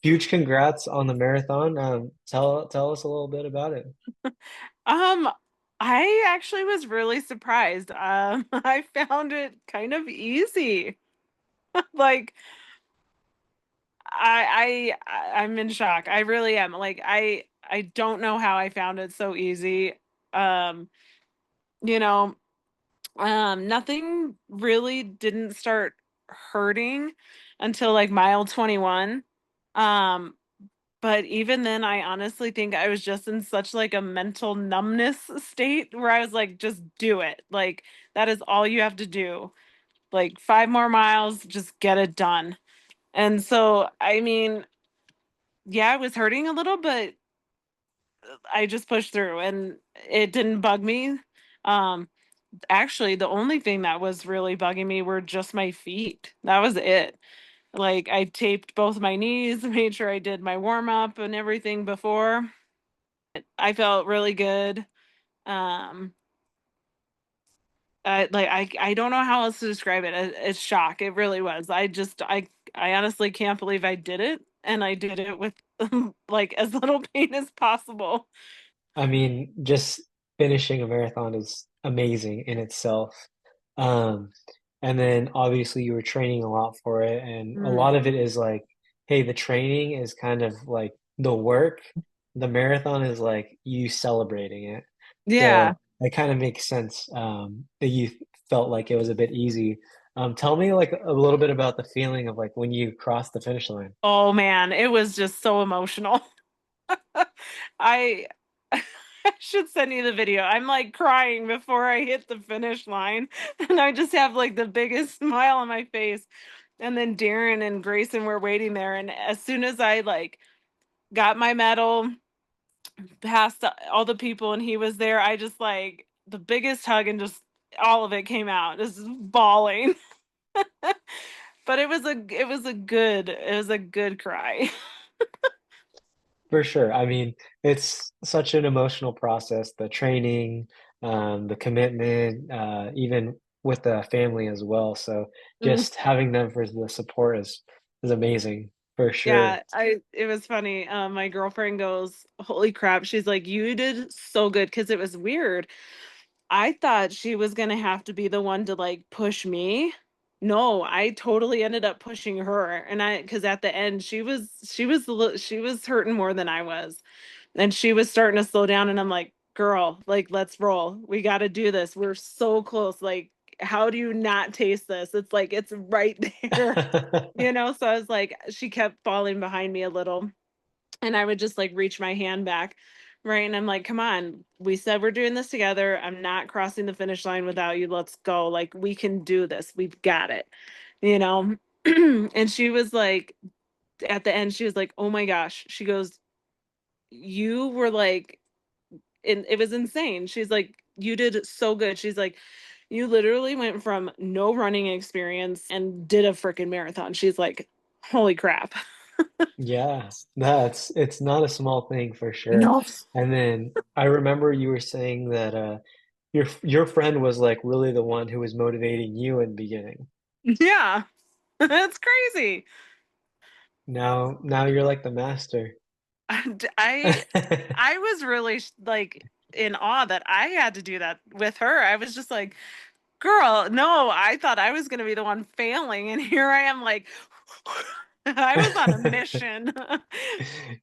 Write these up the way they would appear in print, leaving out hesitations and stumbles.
Huge congrats on the marathon. Tell us a little bit about it. Um, I actually was really surprised. I found it kind of easy. Like I'm in shock. I really am. Like I don't know how I found it so easy. Um, you know, nothing really didn't start hurting until like mile 21. Um, But even then, I honestly think I was just in such like a mental numbness state where I was like, just do it. Like that is all you have to do. Like 5 more miles, just get it done. And so, I mean, yeah, it was hurting a little, but I just pushed through and it didn't bug me. Um, Actually, the only thing that was really bugging me were just my feet. That was it. Like I taped both my knees, made sure I did my warm up and everything before. I felt really good. Um, I don't know how else to describe it. It's shock. It really was. I honestly can't believe I did it, and I did it with like as little pain as possible. I mean, just finishing a marathon is amazing in itself. Um, and then obviously you were training a lot for it, and a lot of Mm. it is like, hey, the training is kind of like the work. The marathon is like you celebrating it. Yeah. So it kind of makes sense that you felt like it was a bit easy. Tell me like a little bit about the feeling of like when you crossed the finish line. Oh man, it was just so emotional. I I should send you the video. I'm like crying before I hit the finish line, and I just have like the biggest smile on my face. And then Darren and Grayson were waiting there, and as soon as I like got my medal, past all the people, and he was there, I just like the biggest hug, and just all of it came out, just bawling. But it was a good cry. For sure. I mean, it's such an emotional process, the training, the commitment, even with the family as well. So just having them for the support is amazing for sure. Yeah, I it was funny. My girlfriend goes, "Holy crap." She's like, "You did so good," because it was weird. I thought she was gonna have to be the one to like push me. No, I totally ended up pushing her, and I because at the end she was hurting more than I was, and she was starting to slow down, and I'm like, "Girl, like let's roll. We got to do this. We're so close. Like, how do you not taste this? It's like it's right there." So I was like, she kept falling behind me a little, and I would just like reach my hand back, right? And I'm like, come on, we said we're doing this together. I'm not crossing the finish line without you. Let's go. Like, we can do this. We've got it, you know? And she was like, at the end, she was like, oh my gosh. She goes, you were like, and it was insane. She's like, you did so good. She's like, you literally went from no running experience and did a freaking marathon. She's like, holy crap. Yeah, that's it's not a small thing for sure. No. And then I remember you were saying that your friend was like really the one who was motivating you in the beginning. Yeah, that's crazy. Now you're like the master. I I was really like in awe that I had to do that with her. I was just like, girl, no, I thought I was going to be the one failing, and here I am like I was on a mission.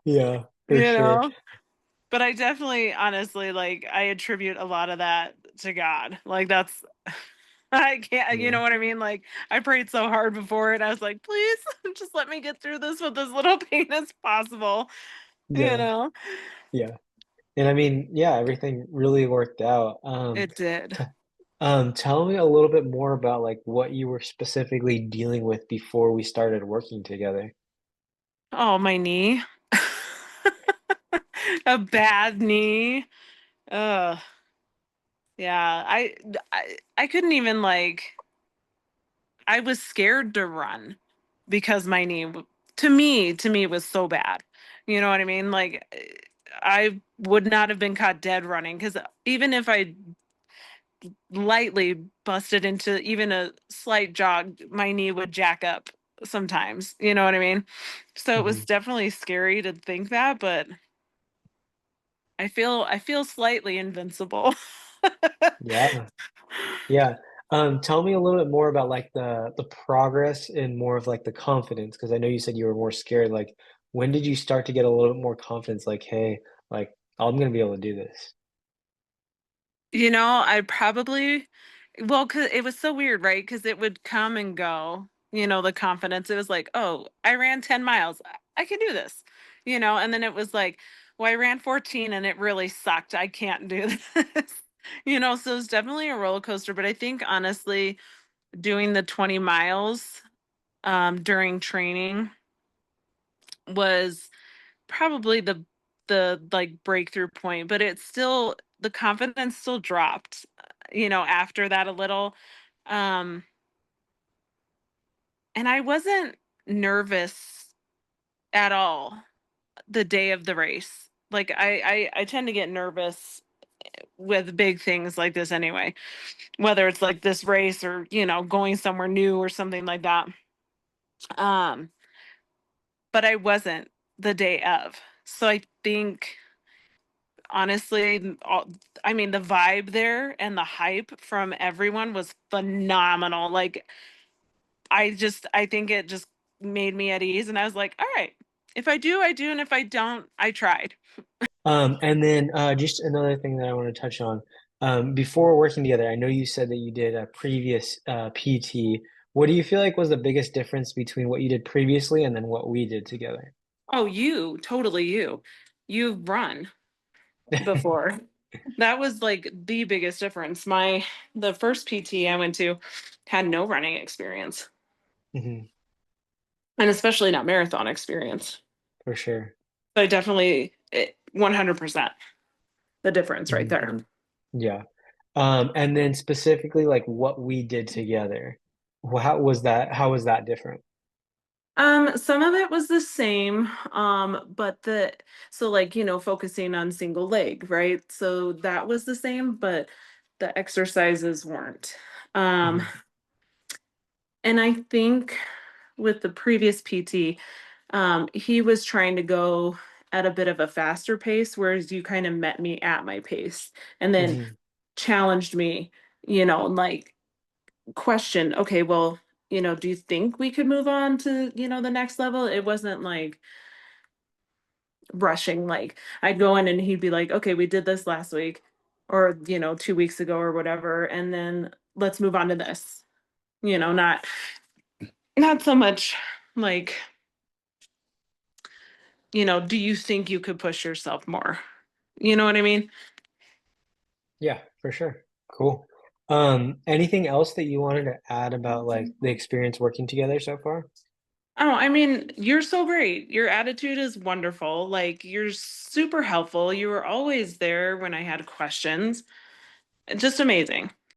Yeah, for you sure. know? But I definitely honestly like I attribute a lot of that to God. Like that's I can't, you Yeah. know what I mean? Like I prayed so hard before it. I was like, please just let me get through this with as little pain as possible, you Yeah. know? Yeah. And I mean, yeah, everything really worked out. It did. T Tell me a little bit more about like what you were specifically dealing with before we started working together. Oh, my knee. A bad knee. Ugh. Yeah. I couldn't even like I was scared to run because my knee to me was so bad. You know what I mean? Like I would not have been caught dead running because even if I lightly busted into even a slight jog, my knee would jack up sometimes, you know what I mean? So it was Mhm. definitely scary to think that, but I feel slightly invincible. Yeah. Yeah. Tell me a little bit more about like the progress and more of like the confidence, because I know you said you were more scared. Like, when did you start to get a little bit more confidence? Like, hey, like I'm gonna be able to do this. You know, I probably well, 'cause it was so weird, right? Because it would come and go, you know, the confidence. It was like, "Oh, I ran 10 miles. I can do this." You know, and then it was like, "Well, I ran 14 and it really sucked. I can't do this." You know, so it's definitely a roller coaster, but I think honestly, doing the 20 miles, during training was probably like, breakthrough point, but it's still the confidence still dropped, you know, after that a little, um, and I wasn't nervous at all the day of the race. Like, I tend to get nervous with big things like this anyway, whether it's like this race or, you know, going somewhere new or something like that, um, but I wasn't the day of. So I think honestly, I mean, the vibe there and the hype from everyone was phenomenal. Like, I think it just made me at ease, and I was like, all right, if I do, I do, and if I don't, I tried. And then just another thing that I want to touch on. Before working together, I know you said that you did a previous PT. What do you feel like was the biggest difference between what you did previously and then what we did together? Oh, you, totally you. You've run before. That was like the biggest difference. The first PT I went to had no running experience, Hmm. and especially not marathon experience. For sure. So I definitely 100% the difference right Hmm. there. Yeah. And then specifically like what we did together. How was that different? Some of it was the same, but so like, you know, focusing on single leg, right? So that was the same, but the exercises weren't. Um, Hmm. and I think with the previous PT, he was trying to go at a bit of a faster pace, whereas you kind of met me at my pace and then Hmm. challenged me, you know, and like questioned, okay, well, you know, do you think we could move on to, you know, the next level? It wasn't like rushing. Like, I'd go in and he'd be like, okay, we did this last week or, you know, 2 weeks ago or whatever. And then let's move on to this, you know, not so much like, you know, do you think you could push yourself more? You know what I mean? Yeah, for sure. Cool. Anything else that you wanted to add about like the experience working together so far? Oh, I mean, you're so great. Your attitude is wonderful. Like, you're super helpful. You were always there when I had questions. Just amazing.